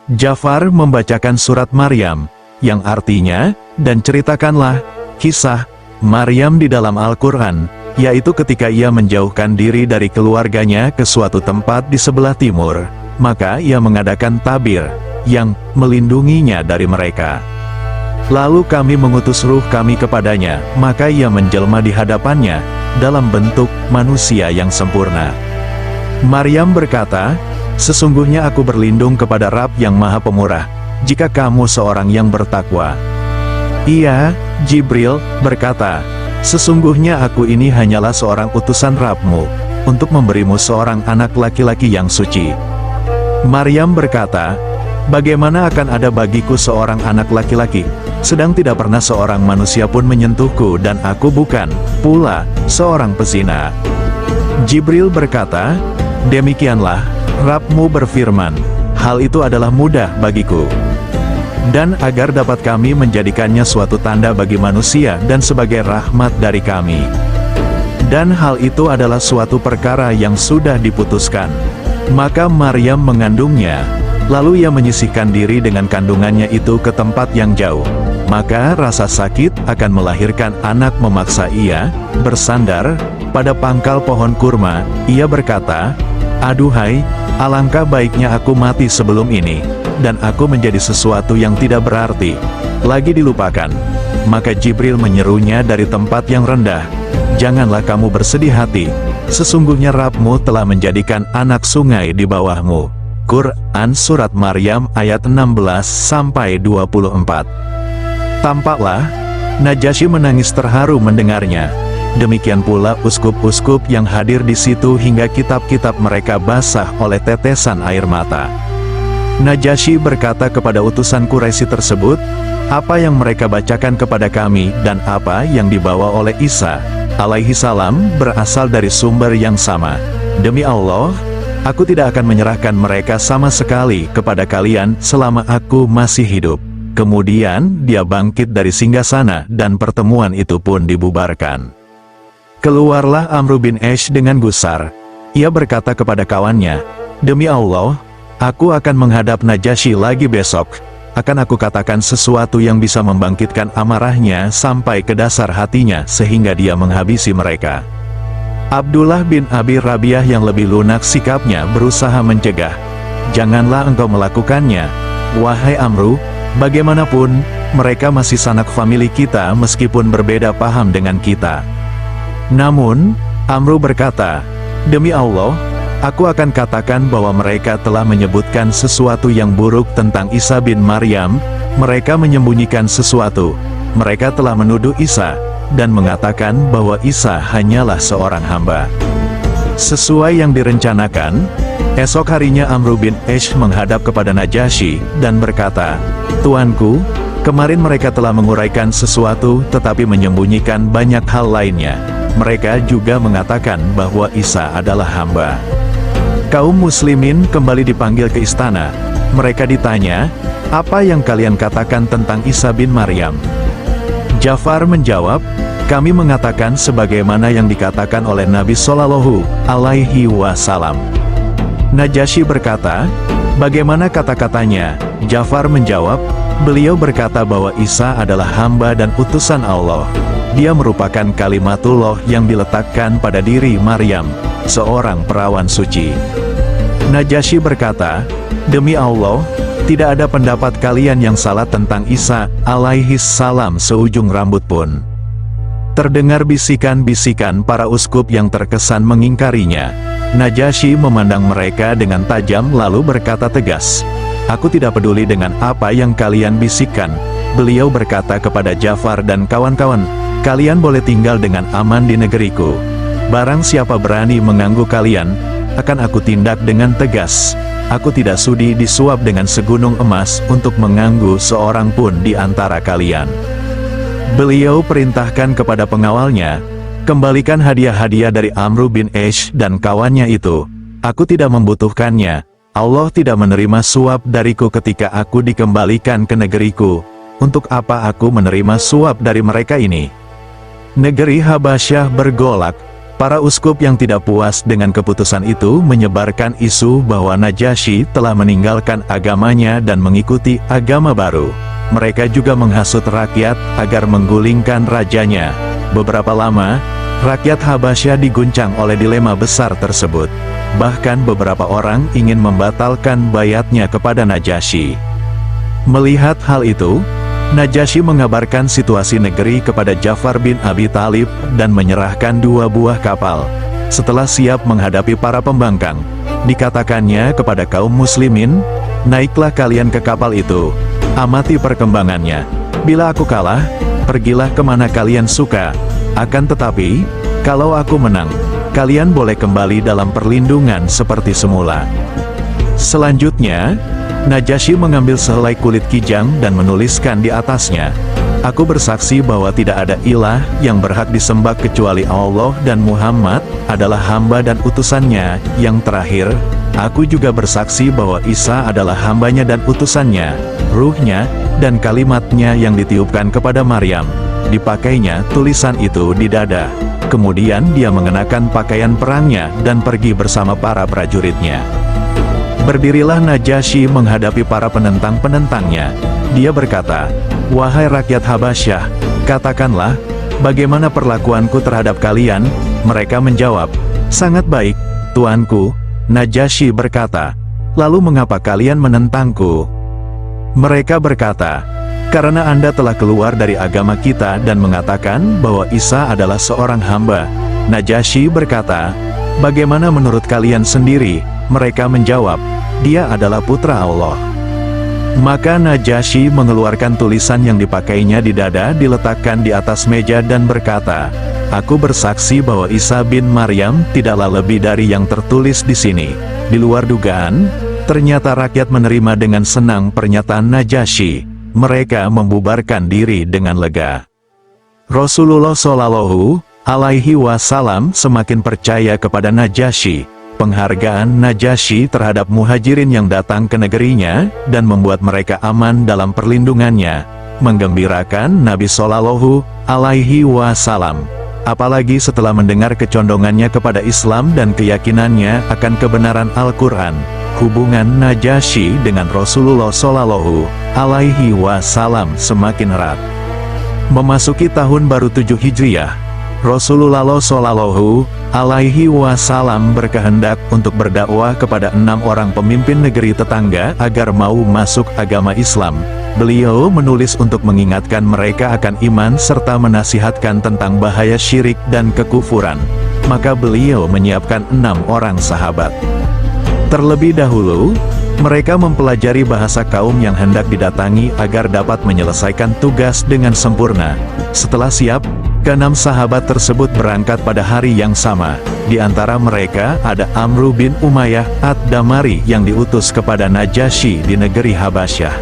Ja'far membacakan surat Maryam, yang artinya, dan ceritakanlah, kisah, Maryam di dalam Al-Quran, yaitu ketika ia menjauhkan diri dari keluarganya ke suatu tempat di sebelah timur, maka ia mengadakan tabir, yang melindunginya dari mereka. Lalu kami mengutus ruh kami kepadanya, maka ia menjelma di hadapannya, dalam bentuk manusia yang sempurna. Maryam berkata, sesungguhnya aku berlindung kepada Rabb yang Maha Pemurah, jika kamu seorang yang bertakwa. Ia, Jibril, berkata, sesungguhnya aku ini hanyalah seorang utusan Rabb-mu, untuk memberimu seorang anak laki-laki yang suci. Maryam berkata, bagaimana akan ada bagiku seorang anak laki-laki, sedang tidak pernah seorang manusia pun menyentuhku dan aku bukan, pula, seorang pezina. Jibril berkata, demikianlah, Rabb-mu berfirman, hal itu adalah mudah bagiku. Dan agar dapat kami menjadikannya suatu tanda bagi manusia dan sebagai rahmat dari kami. Dan hal itu adalah suatu perkara yang sudah diputuskan. Maka Maryam mengandungnya, lalu ia menyisihkan diri dengan kandungannya itu ke tempat yang jauh. Maka rasa sakit akan melahirkan anak memaksa ia bersandar pada pangkal pohon kurma. Ia berkata, aduhai, alangkah baiknya aku mati sebelum ini, dan aku menjadi sesuatu yang tidak berarti, lagi dilupakan. Maka Jibril menyerunya dari tempat yang rendah, janganlah kamu bersedih hati, sesungguhnya Rabb-mu telah menjadikan anak sungai di bawahmu. Quran Surat Maryam ayat 16-24. Tampaklah, Najasyi menangis terharu mendengarnya. Demikian pula uskup-uskup yang hadir di situ hingga kitab-kitab mereka basah oleh tetesan air mata. Najasyi berkata kepada utusan Quraisy tersebut, apa yang mereka bacakan kepada kami dan apa yang dibawa oleh Isa alaihi salam berasal dari sumber yang sama. Demi Allah, aku tidak akan menyerahkan mereka sama sekali kepada kalian selama aku masih hidup. Kemudian dia bangkit dari singgasana dan pertemuan itu pun dibubarkan. Keluarlah Amr bin Ash dengan gusar. Ia berkata kepada kawannya, demi Allah, aku akan menghadap Najasyi lagi besok. Akan aku katakan sesuatu yang bisa membangkitkan amarahnya sampai ke dasar hatinya sehingga dia menghabisi mereka. Abdullah bin Abi Rabi'ah yang lebih lunak sikapnya berusaha mencegah. Janganlah engkau melakukannya, wahai Amru, bagaimanapun, mereka masih sanak famili kita meskipun berbeda paham dengan kita. Namun, Amru berkata, demi Allah, aku akan katakan bahwa mereka telah menyebutkan sesuatu yang buruk tentang Isa bin Maryam, mereka menyembunyikan sesuatu, mereka telah menuduh Isa, dan mengatakan bahwa Isa hanyalah seorang hamba. Sesuai yang direncanakan, esok harinya Amr bin Ash menghadap kepada Najasyi, dan berkata, Tuanku, kemarin mereka telah menguraikan sesuatu tetapi menyembunyikan banyak hal lainnya. Mereka juga mengatakan bahwa Isa adalah hamba. Kaum muslimin kembali dipanggil ke istana. Mereka ditanya, apa yang kalian katakan tentang Isa bin Maryam? Ja'far menjawab, kami mengatakan sebagaimana yang dikatakan oleh Nabi Shallallahu Alaihi Wasallam. Najasyi berkata, bagaimana kata-katanya? Ja'far menjawab, beliau berkata bahwa Isa adalah hamba dan utusan Allah. Dia merupakan kalimatullah yang diletakkan pada diri Maryam, seorang perawan suci. Najasyi berkata, demi Allah, tidak ada pendapat kalian yang salah tentang Isa alaihi salam seujung rambut pun. Terdengar bisikan-bisikan para uskup yang terkesan mengingkarinya. Najasyi memandang mereka dengan tajam lalu berkata tegas, aku tidak peduli dengan apa yang kalian bisikkan. Beliau berkata kepada Ja'far dan kawan-kawan, kalian boleh tinggal dengan aman di negeriku. Barang siapa berani mengganggu kalian, akan aku tindak dengan tegas. Aku tidak sudi disuap dengan segunung emas untuk mengganggu seorang pun di antara kalian. Beliau perintahkan kepada pengawalnya, kembalikan hadiah-hadiah dari Amr bin Ash dan kawannya itu. Aku tidak membutuhkannya. Allah tidak menerima suap dariku ketika aku dikembalikan ke negeriku. Untuk apa aku menerima suap dari mereka ini? Negeri Habasyah bergolak. Para uskup yang tidak puas dengan keputusan itu menyebarkan isu bahwa Najasyi telah meninggalkan agamanya dan mengikuti agama baru. Mereka juga menghasut rakyat agar menggulingkan rajanya. Beberapa lama, rakyat Habasyah diguncang oleh dilema besar tersebut. Bahkan beberapa orang ingin membatalkan bayatnya kepada Najasyi. Melihat hal itu, Najasyi mengabarkan situasi negeri kepada Ja'far bin Abi Thalib dan menyerahkan 2 buah kapal. Setelah siap menghadapi para pembangkang, dikatakannya kepada kaum muslimin, "Naiklah kalian ke kapal itu, amati perkembangannya. Bila aku kalah, pergilah kemana kalian suka. Akan tetapi, kalau aku menang, kalian boleh kembali dalam perlindungan seperti semula." Selanjutnya, Najasyi mengambil sehelai kulit kijang dan menuliskan di atasnya, "Aku bersaksi bahwa tidak ada ilah yang berhak disembah kecuali Allah dan Muhammad adalah hamba dan utusannya yang terakhir. Aku juga bersaksi bahwa Isa adalah hambanya dan utusannya, ruhnya, dan kalimatnya yang ditiupkan kepada Maryam." Dipakainya tulisan itu di dada. Kemudian dia mengenakan pakaian perangnya dan pergi bersama para prajuritnya. Berdirilah Najasyi menghadapi para penentang-penentangnya. Dia berkata, "Wahai rakyat Habasyah, katakanlah, bagaimana perlakuanku terhadap kalian?" Mereka menjawab, "Sangat baik, tuanku." Najasyi berkata, "Lalu mengapa kalian menentangku?" Mereka berkata, "Karena Anda telah keluar dari agama kita dan mengatakan bahwa Isa adalah seorang hamba." Najasyi berkata, "Bagaimana menurut kalian sendiri?" Mereka menjawab, "Dia adalah putra Allah." Maka Najasyi mengeluarkan tulisan yang dipakainya di dada, diletakkan di atas meja dan berkata, "Aku bersaksi bahwa Isa bin Maryam tidaklah lebih dari yang tertulis di sini." Di luar dugaan, ternyata rakyat menerima dengan senang pernyataan Najasyi. Mereka membubarkan diri dengan lega. Rasulullah Shallallahu Alaihi Wasallam semakin percaya kepada Najasyi. Penghargaan Najasyi terhadap muhajirin yang datang ke negerinya, dan membuat mereka aman dalam perlindungannya, menggembirakan Nabi Shallallahu Alaihi Wasallam. Apalagi setelah mendengar kecondongannya kepada Islam dan keyakinannya akan kebenaran Al-Quran, hubungan Najasyi dengan Rasulullah Shallallahu Alaihi Wasallam semakin erat. Memasuki tahun baru 7 Hijriah, Rasulullah Shallallahu Alaihi Wasallam berkehendak untuk berdakwah kepada 6 orang pemimpin negeri tetangga agar mau masuk agama Islam. Beliau menulis untuk mengingatkan mereka akan iman serta menasihatkan tentang bahaya syirik dan kekufuran. Maka beliau menyiapkan 6 orang sahabat. Terlebih dahulu, mereka mempelajari bahasa kaum yang hendak didatangi agar dapat menyelesaikan tugas dengan sempurna. Setelah siap, ke-6 sahabat tersebut berangkat pada hari yang sama. Di antara mereka ada Amru bin Umayyah ad-Damari yang diutus kepada Najasyi di negeri Habasyah.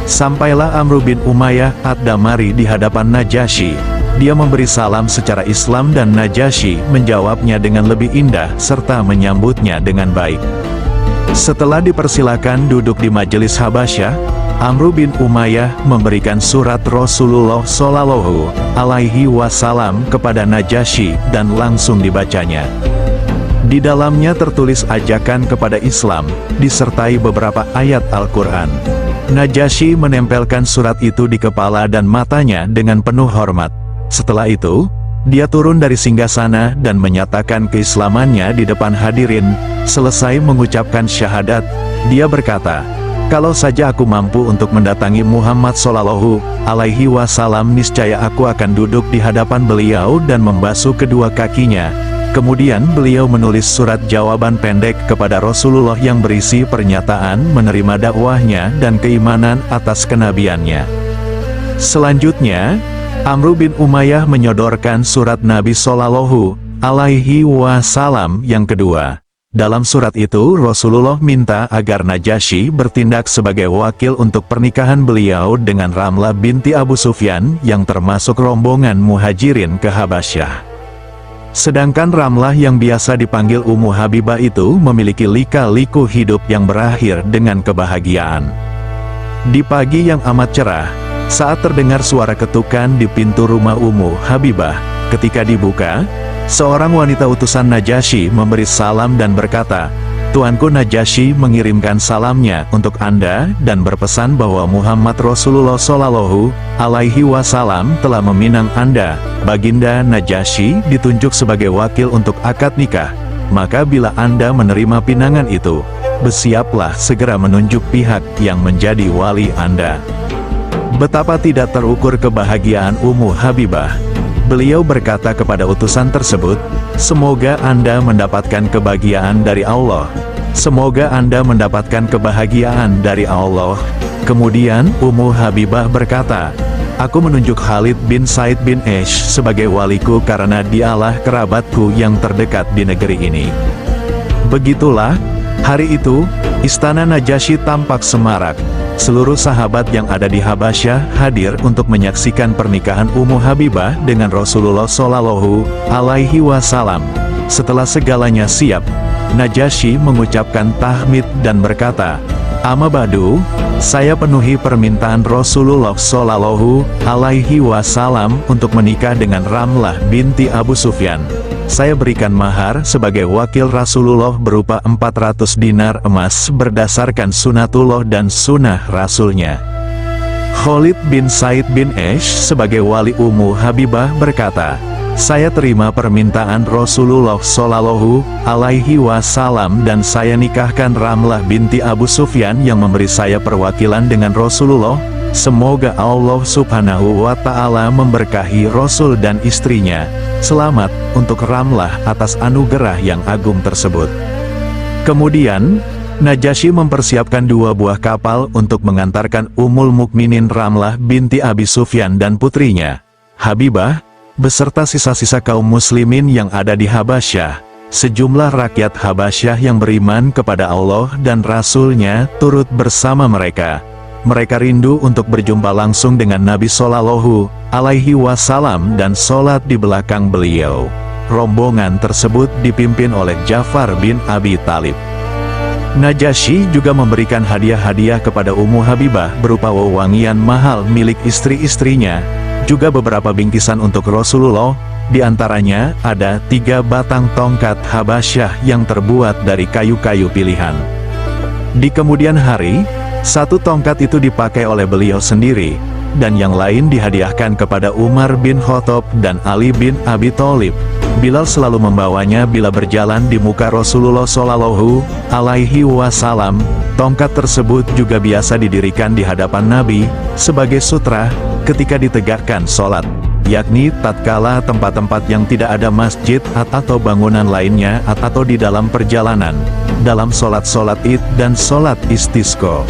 Sampailah Amru bin Umayyah ad-Damari di hadapan Najasyi. Dia memberi salam secara Islam dan Najasyi menjawabnya dengan lebih indah serta menyambutnya dengan baik. Setelah dipersilakan duduk di majelis Habasyah, Amru bin Umayyah memberikan surat Rasulullah Shallallahu Alaihi Wasallam kepada Najasyi dan langsung dibacanya. Di dalamnya tertulis ajakan kepada Islam, disertai beberapa ayat Al-Quran. Najasyi menempelkan surat itu di kepala dan matanya dengan penuh hormat. Setelah itu, dia turun dari singgasana dan menyatakan keislamannya di depan hadirin. Selesai mengucapkan syahadat, dia berkata, "Kalau saja aku mampu untuk mendatangi Muhammad Shallallahu Alaihi Wasallam, niscaya aku akan duduk di hadapan beliau dan membasuh kedua kakinya." Kemudian beliau menulis surat jawaban pendek kepada Rasulullah yang berisi pernyataan menerima dakwahnya dan keimanan atas kenabiannya. Selanjutnya, Amru bin Umayyah menyodorkan surat Nabi Shallallahu Alaihi Wasallam yang kedua. Dalam surat itu Rasulullah minta agar Najasyi bertindak sebagai wakil untuk pernikahan beliau dengan Ramlah binti Abu Sufyan yang termasuk rombongan muhajirin ke Habasyah. Sedangkan Ramlah yang biasa dipanggil Ummu Habibah itu memiliki lika-liku hidup yang berakhir dengan kebahagiaan. Di pagi yang amat cerah, saat terdengar suara ketukan di pintu rumah Ummu Habibah, ketika dibuka, Seorang wanita utusan Najasyi memberi salam dan berkata, "Tuanku Najasyi mengirimkan salamnya untuk Anda dan berpesan bahwa Muhammad Rasulullah Shallallahu Alaihi Wasallam telah meminang Anda." Baginda Najasyi ditunjuk sebagai wakil untuk akad nikah. Maka bila Anda menerima pinangan itu, bersiaplah segera menunjuk pihak yang menjadi wali Anda. Betapa tidak terukur kebahagiaan Ummu Habibah. Beliau berkata kepada utusan tersebut, "Semoga Anda mendapatkan kebahagiaan dari Allah. Semoga Anda mendapatkan kebahagiaan dari Allah." Kemudian Ummu Habibah berkata, "Aku menunjuk Khalid bin Said bin Aish sebagai waliku karena dialah kerabatku yang terdekat di negeri ini." Begitulah, hari itu, istana Najasyi tampak semarak. Seluruh sahabat yang ada di Habasyah hadir untuk menyaksikan pernikahan Ummu Habibah dengan Rasulullah Shallallahu Alaihi Wasallam. Setelah segalanya siap, Najasyi mengucapkan tahmid dan berkata, "Amma ba'du, saya penuhi permintaan Rasulullah Shallallahu Alaihi Wasallam untuk menikah dengan Ramlah binti Abu Sufyan. Saya berikan mahar sebagai wakil Rasulullah berupa 400 dinar emas berdasarkan sunatullah dan sunnah Rasulnya." Khalid bin Said bin Aish sebagai wali Ummu Habibah berkata, "Saya terima permintaan Rasulullah Shallallahu Alaihi Wasallam dan saya nikahkan Ramlah binti Abu Sufyan yang memberi saya perwakilan dengan Rasulullah. Semoga Allah Subhanahu wa Ta'ala memberkahi Rasul dan istrinya. Selamat untuk Ramlah atas anugerah yang agung tersebut." Kemudian, Najasyi mempersiapkan 2 buah kapal untuk mengantarkan Ummul Mukminin Ramlah binti Abi Sufyan dan putrinya, Habibah, beserta sisa-sisa kaum muslimin yang ada di Habasyah. Sejumlah rakyat Habasyah yang beriman kepada Allah dan Rasul-Nya turut bersama mereka. Mereka rindu untuk berjumpa langsung dengan Nabi Shallallahu Alaihi Wasallam dan sholat di belakang beliau. Rombongan tersebut dipimpin oleh Ja'far bin Abi Thalib. Najasyi juga memberikan hadiah-hadiah kepada Ummu Habibah berupa wewangian mahal milik istri-istrinya, juga beberapa bingkisan untuk Rasulullah. Di antaranya ada 3 batang tongkat Habasyah yang terbuat dari kayu-kayu pilihan. Di kemudian hari, 1 tongkat itu dipakai oleh beliau sendiri, dan yang lain dihadiahkan kepada Umar bin Khattab dan Ali bin Abi Thalib. Bilal selalu membawanya bila berjalan di muka Rasulullah Shallallahu Alaihi Wasallam. Tongkat tersebut juga biasa didirikan di hadapan Nabi sebagai sutra ketika ditegakkan sholat, yakni tatkala tempat-tempat yang tidak ada masjid atau bangunan lainnya atau di dalam perjalanan, dalam sholat-sholat Id dan sholat istisqa.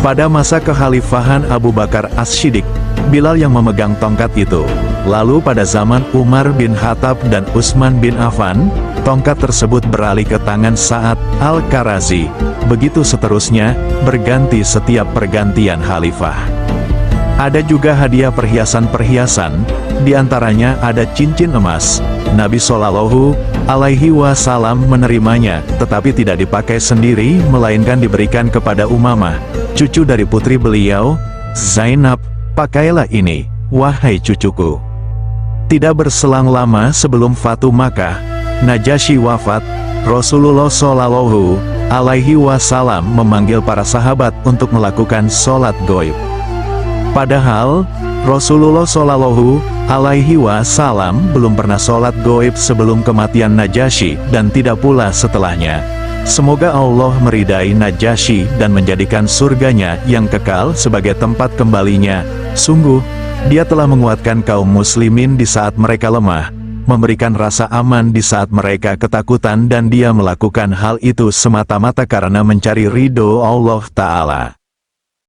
Pada masa kekhalifahan Abu Bakar As-Siddiq, Bilal yang memegang tongkat itu. Lalu pada zaman Umar bin Khattab dan Utsman bin Affan, tongkat tersebut beralih ke tangan Sa'ad Al-Karazi. Begitu seterusnya, berganti setiap pergantian khalifah. Ada juga hadiah perhiasan-perhiasan, diantaranya ada cincin emas. Nabi Shallallahu Alaihi Wasallam menerimanya, tetapi tidak dipakai sendiri, melainkan diberikan kepada Umamah, cucu dari putri beliau, Zainab. "Pakailah ini, wahai cucuku." Tidak berselang lama sebelum Fatu Makkah, Najasyi wafat. Rasulullah Shallallahu Alaihi Wasallam memanggil para sahabat untuk melakukan sholat gaib. Padahal, Rasulullah Shallallahu Alaihi Wasallam belum pernah sholat gaib sebelum kematian Najasyi dan tidak pula setelahnya. Semoga Allah meridai Najasyi dan menjadikan surganya yang kekal sebagai tempat kembalinya. Sungguh, dia telah menguatkan kaum muslimin di saat mereka lemah, memberikan rasa aman di saat mereka ketakutan, dan dia melakukan hal itu semata-mata karena mencari ridho Allah Ta'ala.